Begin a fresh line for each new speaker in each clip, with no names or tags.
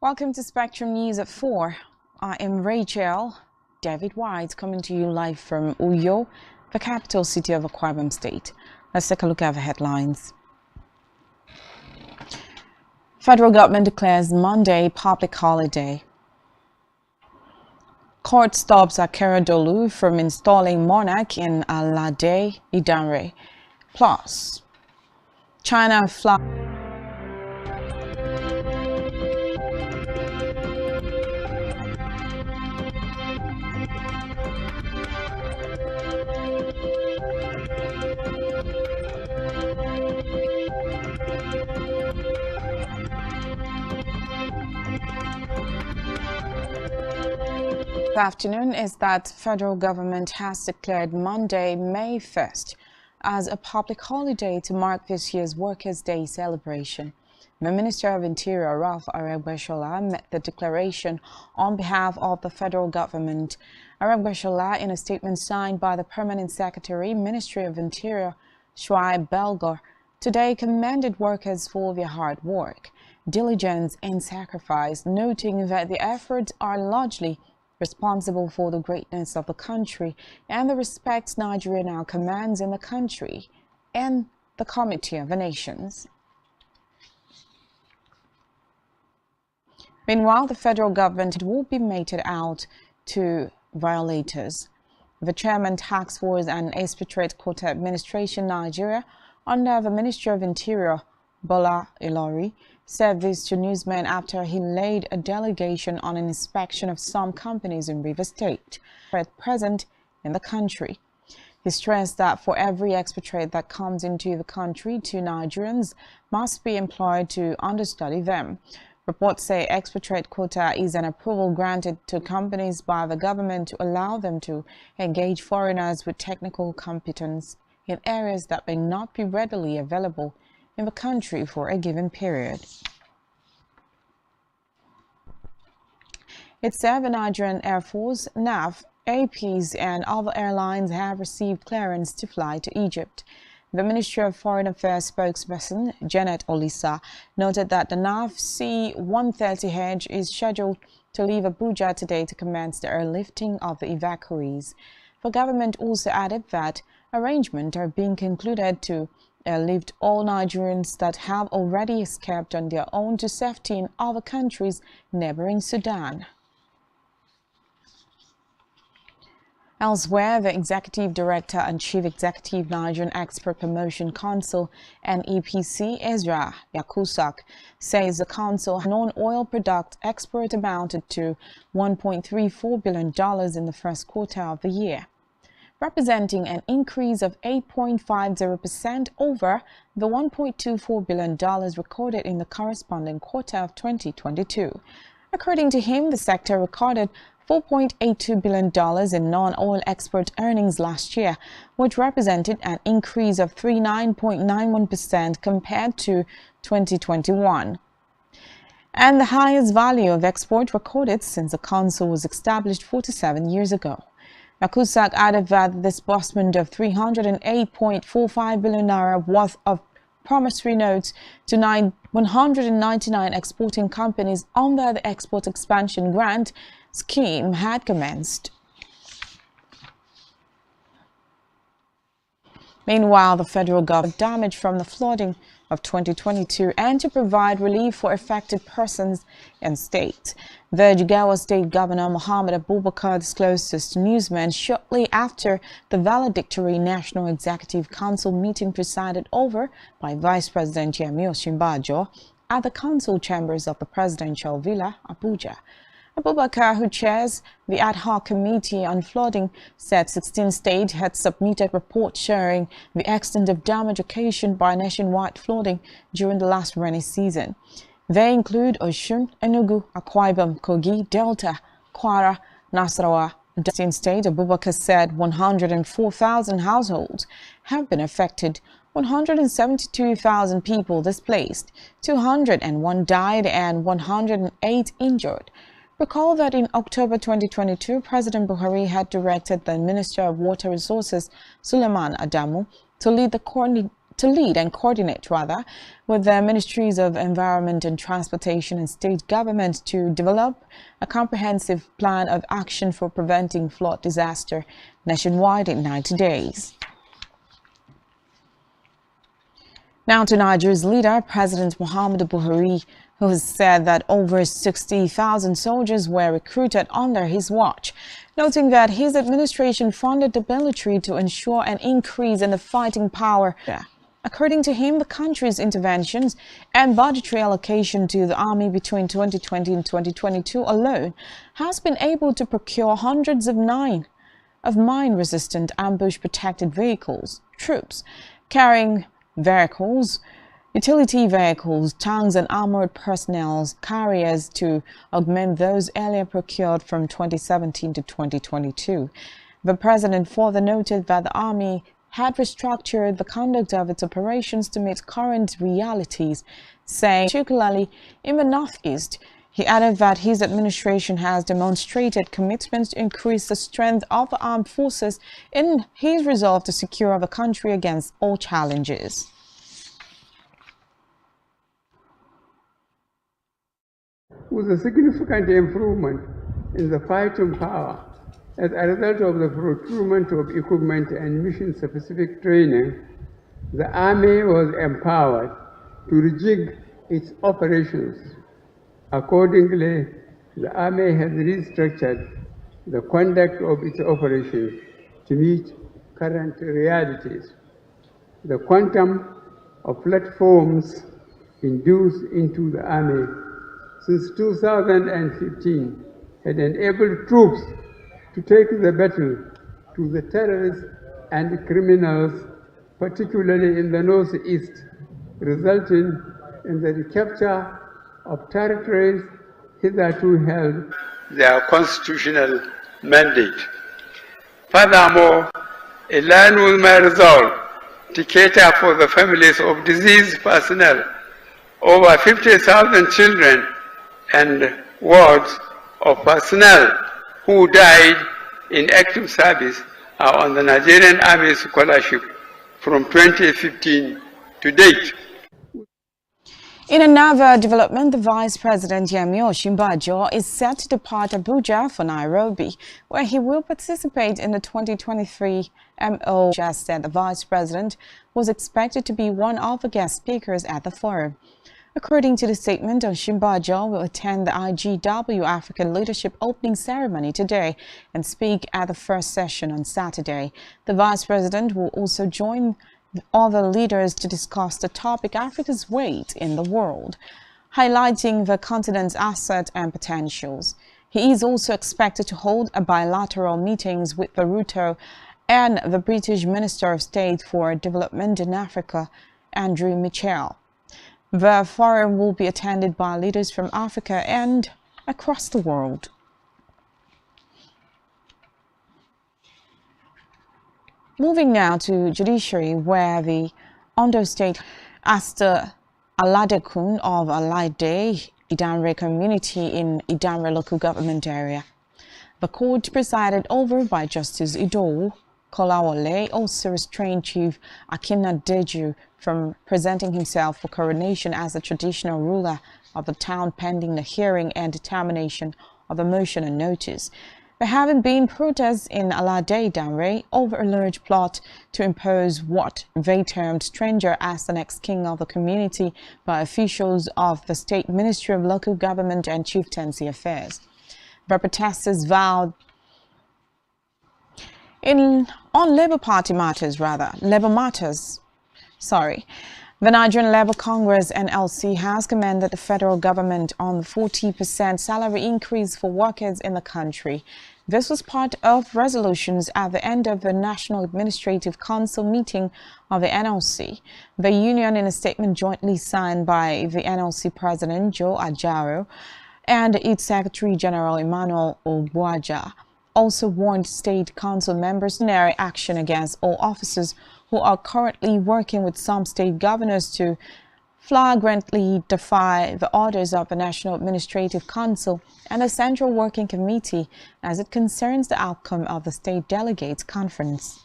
Welcome to Spectrum News at 4. I am Rachel David White, coming to you live from Uyo, the capital city of Akwa Ibom State. Let's take a look at the headlines. Federal government declares Monday public holiday. Court stops Akeredolu from installing monarch in Alade Idanre. Plus, China flag. Afternoon is that federal government has declared Monday, May 1st as a public holiday to mark this year's Workers' Day celebration. The Minister of Interior, Ralph Aregbesola, met the declaration on behalf of the federal government. Aregbesola, in a statement signed by the Permanent Secretary, Ministry of Interior, Shuaib Belgar, today commended workers for their hard work, diligence and sacrifice, noting that the efforts are largely responsible for the greatness of the country and the respect Nigeria now commands in the country and the Committee of the Nations. Meanwhile, the federal government will be meted out to violators. The Chairman Task Force and Inspectorate Quota Administration Nigeria, under the Ministry of Interior, Bola Ilori, said this to newsmen after he led a delegation on an inspection of some companies in Rivers State at present in the country. He stressed that for every expatriate that comes into the country, 2 Nigerians must be employed to understudy them. Reports say expatriate quota is an approval granted to companies by the government to allow them to engage foreigners with technical competence in areas that may not be readily available in the country for a given period. It said the Nigerian Air Force, NAV, APs and other airlines have received clearance to fly to Egypt. The Ministry of Foreign Affairs spokesperson, Janet Olisa, noted that the NAV C-130H is scheduled to leave Abuja today to commence the airlifting of the evacuees. The government also added that arrangements are being concluded to airlift all Nigerians that have already escaped on their own to safety in other countries neighboring Sudan. Elsewhere, the Executive Director and Chief Executive Nigerian Export Promotion Council (NEPC), Ezra Yakusak, says the council non-oil product export amounted to $1.34 billion in the first quarter of the year, representing an increase of 8.50% over the $1.24 billion recorded in the corresponding quarter of 2022. According to him, the sector recorded $4.82 billion in non-oil export earnings last year, which represented an increase of 39.91% compared to 2021, and the highest value of export recorded since the council was established 47 years ago. Yakusak added that the disbursement of 308.45 billion naira worth of promissory notes to 199 exporting companies under the Export Expansion Grant scheme had commenced. Meanwhile, the federal government damage from the flooding of 2022 and to provide relief for affected persons and states. The Jigawa State Governor Muhammad Abubakar disclosed this to newsmen shortly after the valedictory National Executive Council meeting presided over by Vice President Yemi Osinbajo at the council chambers of the Presidential Villa, Abuja. Abubakar, who chairs the ad hoc committee on flooding, said 16 states had submitted reports showing the extent of damage occasioned by nationwide flooding during the last rainy season. They include Osun, Enugu, Akwa Ibom, Kogi, Delta, Kwara, Nasarawa, and 16 states. Abubakar said 104,000 households have been affected, 172,000 people displaced, 201 died and 108 injured. Recall that in October 2022, President Buhari had directed the Minister of Water Resources, Suleiman Adamu, to lead the lead and coordinate with the Ministries of Environment and Transportation and state governments to develop a comprehensive plan of action for preventing flood disaster nationwide in 90 days. Now to Nigeria's leader, President Muhammadu Buhari, who has said that over 60,000 soldiers were recruited under his watch, noting that his administration funded the military to ensure an increase in the fighting power. According to him, the country's interventions and budgetary allocation to the army between 2020 and 2022 alone has been able to procure hundreds of mine-resistant ambush-protected vehicles, troops carrying vehicles, utility vehicles, tanks and armored personnel carriers to augment those earlier procured from 2017 to 2022. The president further noted that the army had restructured the conduct of its operations to meet current realities, saying, particularly in the Northeast. He added that his administration has demonstrated commitment to increase the strength of the armed forces in his resolve to secure the country against all challenges.
With a significant improvement in the fighting power as a result of the procurement of equipment and mission-specific training, the Army was empowered to rejig its operations. Accordingly, the Army has restructured the conduct of its operations to meet current realities. The quantum of platforms induced into the Army since 2015 had enabled troops to take the battle to the terrorists and criminals, particularly in the Northeast, resulting in the recapture of territories hitherto held their constitutional mandate. Furthermore, in line with my resolve to cater for the families of deceased personnel, over 50,000 children and wards of personnel who died in active service are on the Nigerian Army Scholarship from 2015 to date.
In another development, the Vice President Yemi Osinbajo is set to depart Abuja for Nairobi, where he will participate in the 2023 MO. Just said the Vice President was expected to be one of the guest speakers at the forum. According to the statement, Osinbajo will attend the IGW African Leadership Opening Ceremony today and speak at the first session on Saturday. The Vice President will also join other leaders to discuss the topic Africa's weight in the world, highlighting the continent's assets and potentials. He is also expected to hold a bilateral meetings with Ruto and the British Minister of State for Development in Africa, Andrew Mitchell. The forum will be attended by leaders from Africa and across the world. Moving now to judiciary, where the Ondo State Aster Aladekun of Alade Idanre community in Idanre local government area. The court, presided over by Justice Ido Kolawole, also restrained Chief Akinna Deju from presenting himself for coronation as the traditional ruler of the town pending the hearing and determination of the motion and notice. There haven't been protests in Alade Idanre over a large plot to impose what they termed stranger as the next king of the community by officials of the State Ministry of Local Government and Chieftaincy Affairs. The protesters vowed on Labour matters. The Nigerian Labour Congress (NLC) has commended the federal government on the 40% salary increase for workers in the country. This was part of resolutions at the end of the National Administrative Council meeting of the NLC. The union, in a statement jointly signed by the NLC President Joe Ajaro and its Secretary General Emmanuel Ogbuaja, also warned state council members to action against all officers who are currently working with some state governors to flagrantly defy the orders of the National Administrative Council and the Central Working Committee as it concerns the outcome of the State Delegates Conference.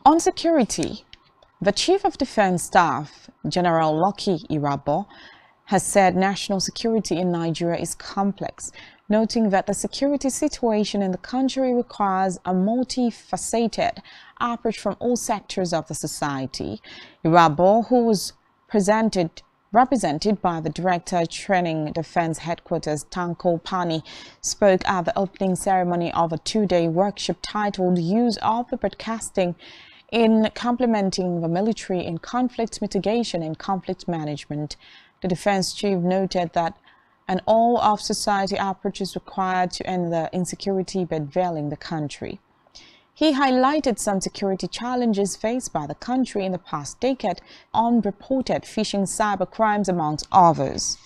On security, the Chief of Defense Staff, General Lucky Irabo, has said national security in Nigeria is complex, noting that the security situation in the country requires a multifaceted approach from all sectors of the society. Irabo, who was represented by the Director Training Defense Headquarters Tanko Pani, spoke at the opening ceremony of a two-day workshop titled Use of the Broadcasting in Complementing the Military in Conflict Mitigation and Conflict Management. The defense chief noted that an all-of-society approach is required to end the insecurity bedevailing the country. He highlighted some security challenges faced by the country in the past decade, unreported phishing, cyber crimes, amongst others.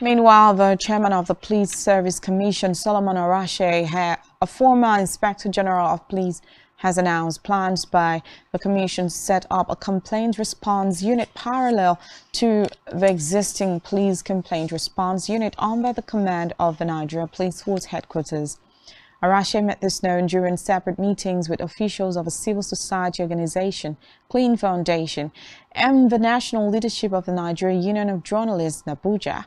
Meanwhile, the chairman of the Police Service Commission, Solomon Arashe, a former Inspector General of Police, has announced plans by the Commission to set up a complaint response unit parallel to the existing Police Complaint Response Unit under the command of the Nigeria Police Force Headquarters. Arashe made this known during separate meetings with officials of a civil society organization, Clean Foundation, and the national leadership of the Nigeria Union of Journalists in Abuja.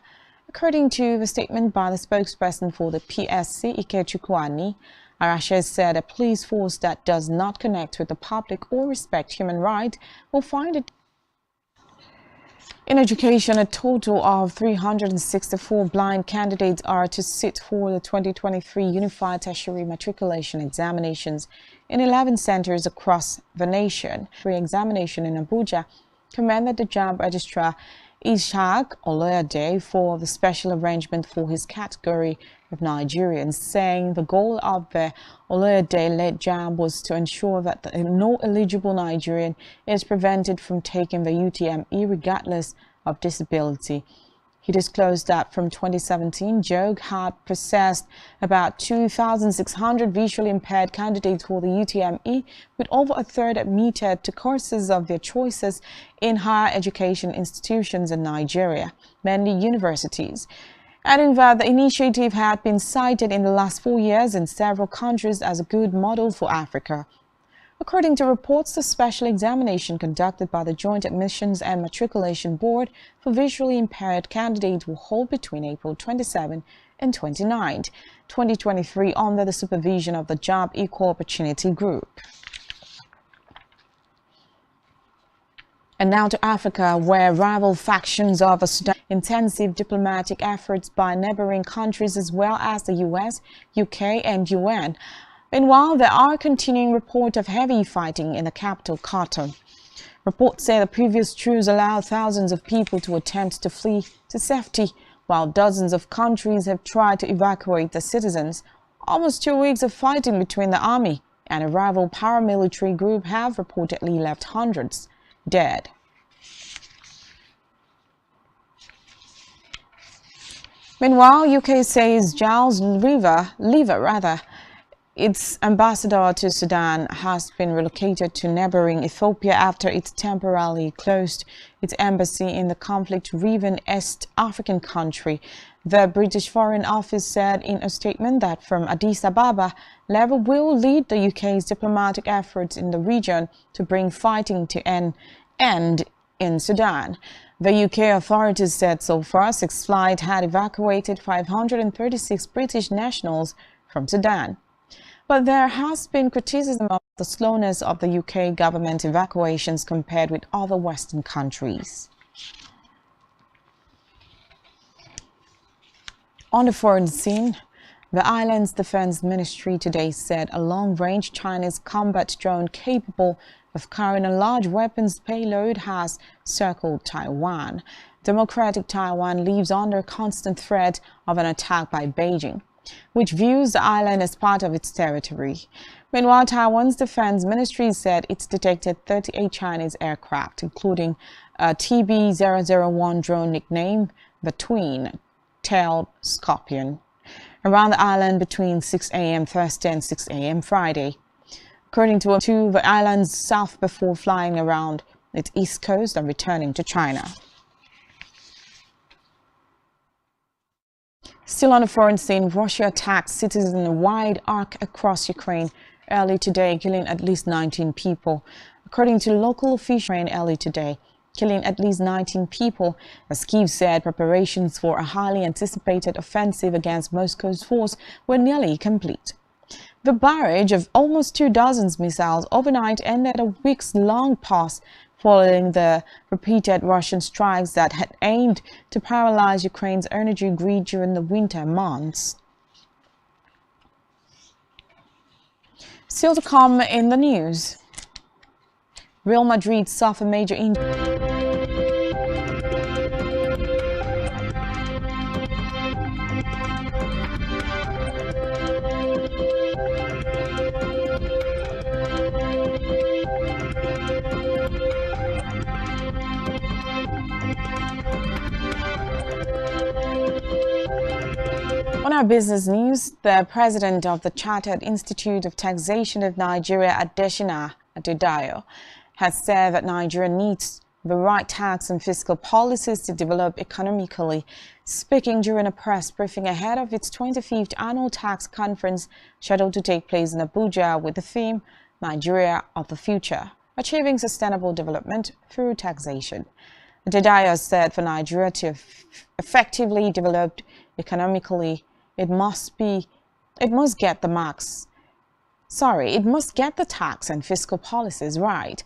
According to the statement by the spokesperson for the PSC, Ikechukwu, Arashe said a police force that does not connect with the public or respect human rights will find it. In education, a total of 364 blind candidates are to sit for the 2023 Unified Tertiary Matriculation Examinations in 11 centers across the nation. Re-examination in Abuja commended the JAMB registrar Ishaq Oloyede for the special arrangement for his category of Nigerians, saying the goal of the Oloyede-led JAMB was to ensure that no eligible Nigerian is prevented from taking the UTME regardless of disability. He disclosed that from 2017, JOG had processed about 2,600 visually impaired candidates for the UTME, with over a third admitted to courses of their choices in higher education institutions in Nigeria, mainly universities, adding that the initiative had been cited in the last 4 years in several countries as a good model for Africa. According to reports, the special examination conducted by the Joint Admissions and Matriculation Board for visually impaired candidates will hold between April 27 and 29, 2023 under the supervision of the JAMB Equal Opportunity Group. And now to Africa, where rival factions of Sudan intensive diplomatic efforts by neighboring countries as well as the US, UK and UN. Meanwhile, there are continuing reports of heavy fighting in the capital, Khartoum. Reports say the previous truce allowed thousands of people to attempt to flee to safety, while dozens of countries have tried to evacuate their citizens. Almost 2 weeks of fighting between the army and a rival paramilitary group have reportedly left hundreds dead. Meanwhile, UK says Giles Lever, its ambassador to Sudan, has been relocated to neighboring Ethiopia after it temporarily closed its embassy in the conflict-riven East African country. The British Foreign Office said in a statement that from Addis Ababa, Lever will lead the UK's diplomatic efforts in the region to bring fighting to an end in Sudan. The UK authorities said so far 6 flights had evacuated 536 British nationals from Sudan. But there has been criticism of the slowness of the UK government evacuations compared with other Western countries. On the foreign scene, the island's defense ministry today said a long-range Chinese combat drone capable of carrying a large weapons payload has circled Taiwan. Democratic Taiwan lives under constant threat of an attack by Beijing, which views the island as part of its territory. Meanwhile, Taiwan's defense ministry said it's detected 38 Chinese aircraft, including a TB-001 drone nicknamed the Twin-tailed Scorpion, around the island between 6 a.m. Thursday and 6 a.m. Friday. According to the island's south before flying around its east coast and returning to China. Still on the foreign scene, Russia attacked citizens in a wide arc across Ukraine early today, killing at least 19 people. According to local officials, early today, killing at least 19 people, as Kyiv said preparations for a highly anticipated offensive against Moscow's force were nearly complete. The barrage of almost 24 missiles overnight ended a weeks-long pause following the repeated Russian strikes that had aimed to paralyze Ukraine's energy grid during the winter months. Still to come in the news, Real Madrid suffer major injury. On our business news, the president of the Chartered Institute of Taxation of Nigeria, Adesina Adedayo, has said that Nigeria needs the right tax and fiscal policies to develop economically. Speaking during a press briefing ahead of its 25th annual tax conference scheduled to take place in Abuja with the theme Nigeria of the Future, Achieving Sustainable Development Through Taxation. Adedayo said for Nigeria to effectively develop economically, it must get the tax and fiscal policies right.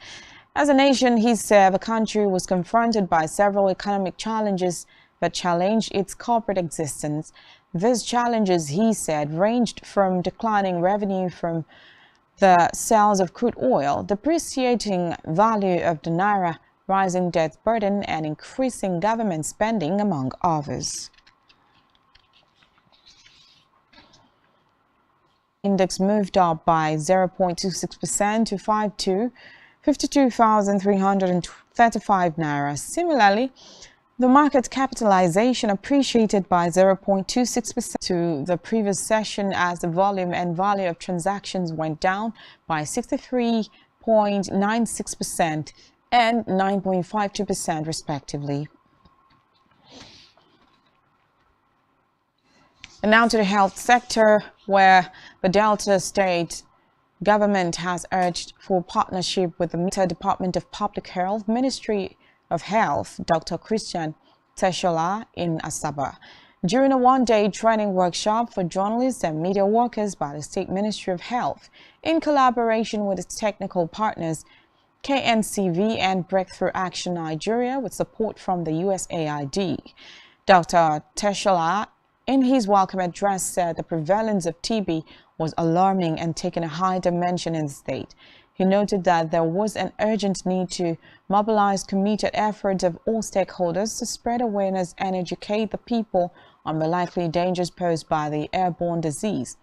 As a nation, he said, the country was confronted by several economic challenges that challenged its corporate existence. These challenges, he said, ranged from declining revenue from the sales of crude oil, depreciating value of the naira, rising debt burden, and increasing government spending, among others. Index moved up by 0.26% to 52,335 naira. Similarly, the market capitalization appreciated by 0.26% to the previous session as the volume and value of transactions went down by 63.96% and 9.52% respectively. And now to the health sector, where the Delta State government has urged for partnership with the Department of Public Health, Ministry of Health, Dr. Christian Teshola in Asaba. During a one-day training workshop for journalists and media workers by the State Ministry of Health, in collaboration with its technical partners, KNCV and Breakthrough Action Nigeria, with support from the USAID. Dr. Teshola, in his welcome address, said the prevalence of TB was alarming and taking a high dimension in the state. He noted that there was an urgent need to mobilize committed efforts of all stakeholders to spread awareness and educate the people on the likely dangers posed by the airborne disease.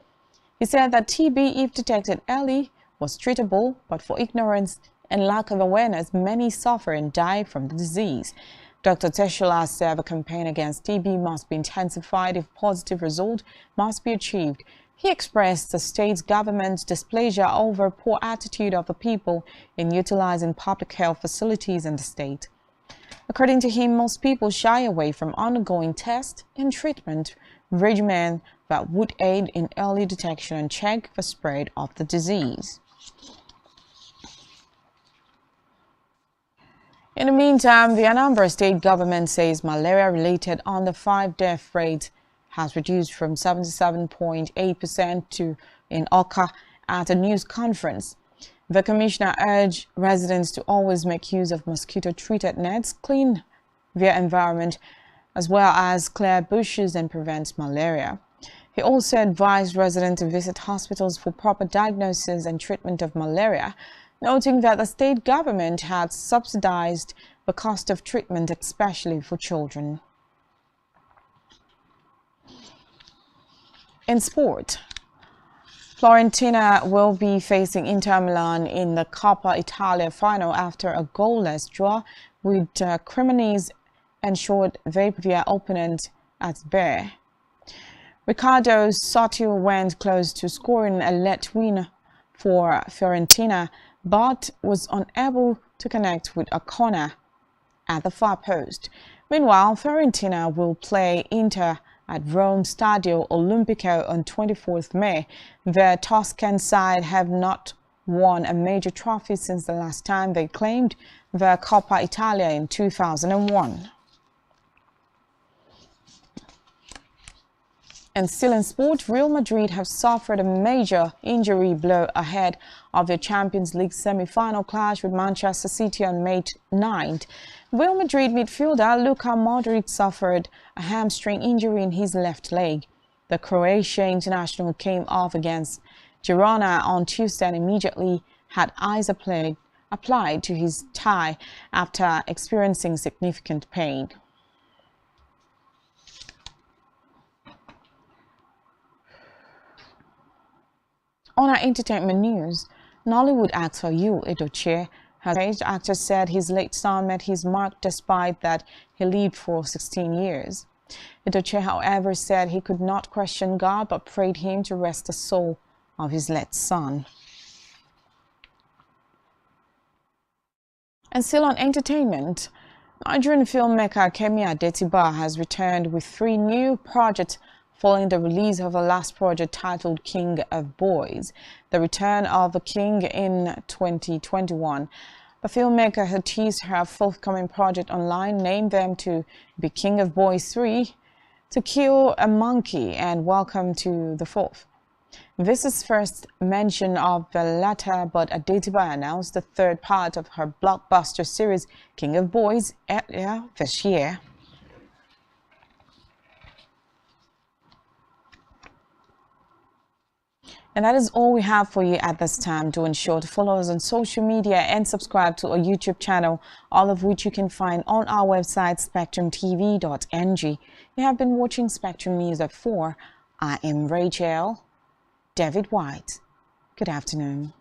He said that TB, if detected early, was treatable, but for ignorance and lack of awareness, many suffer and die from the disease. Dr. Teshola said the campaign against TB must be intensified if positive results must be achieved. He expressed the state's government's displeasure over poor attitude of the people in utilizing public health facilities in the state. According to him, most people shy away from undergoing tests and treatment regimen that would aid in early detection and check the spread of the disease. In the meantime, the Anambra state government says malaria-related under-5 death rate has reduced from 77.8% to in Awka at a news conference. The commissioner urged residents to always make use of mosquito-treated nets, clean their environment, as well as clear bushes and prevent malaria. He also advised residents to visit hospitals for proper diagnosis and treatment of malaria, noting that the state government had subsidized the cost of treatment, especially for children. In sport, Fiorentina will be facing Inter Milan in the Coppa Italia final after a goalless draw with Cremonese ensured their opponent at Bari. Riccardo Sottil went close to scoring a late win for Fiorentina, but was unable to connect with a corner at the far post. Meanwhile, Fiorentina will play Inter at Rome Stadio Olimpico on 24th May. The Toscan side have not won a major trophy since the last time they claimed the Coppa Italia in 2001. And still in sport, Real Madrid have suffered a major injury blow ahead of their Champions League semi-final clash with Manchester City on May 9th. Real Madrid midfielder Luka Modric suffered a hamstring injury in his left leg. The Croatian international came off against Girona on Tuesday and immediately had ice applied to his thigh after experiencing significant pain. On our entertainment news, Nollywood actor Edochie has said the actor said his late son met his mark despite that he lived for 16 years. Edochie, however, said he could not question God but prayed him to rest the soul of his late son. And still on entertainment, Nigerian filmmaker Kemi Adetiba has returned with 3 new projects following the release of her last project titled King of Boys, The Return of the King in 2021. The filmmaker had teased her forthcoming project online, named them to be King of Boys 3, To Kill a Monkey, and Welcome to the Fourth. This is first mention of the latter, but Adetiba announced the 3rd part of her blockbuster series King of Boys earlier this year. And that is all we have for you at this time. Do ensure to follow us on social media and subscribe to our YouTube channel, all of which you can find on our website, spectrumtv.ng. You have been watching Spectrum News at 4. I am Rachel David White. Good afternoon.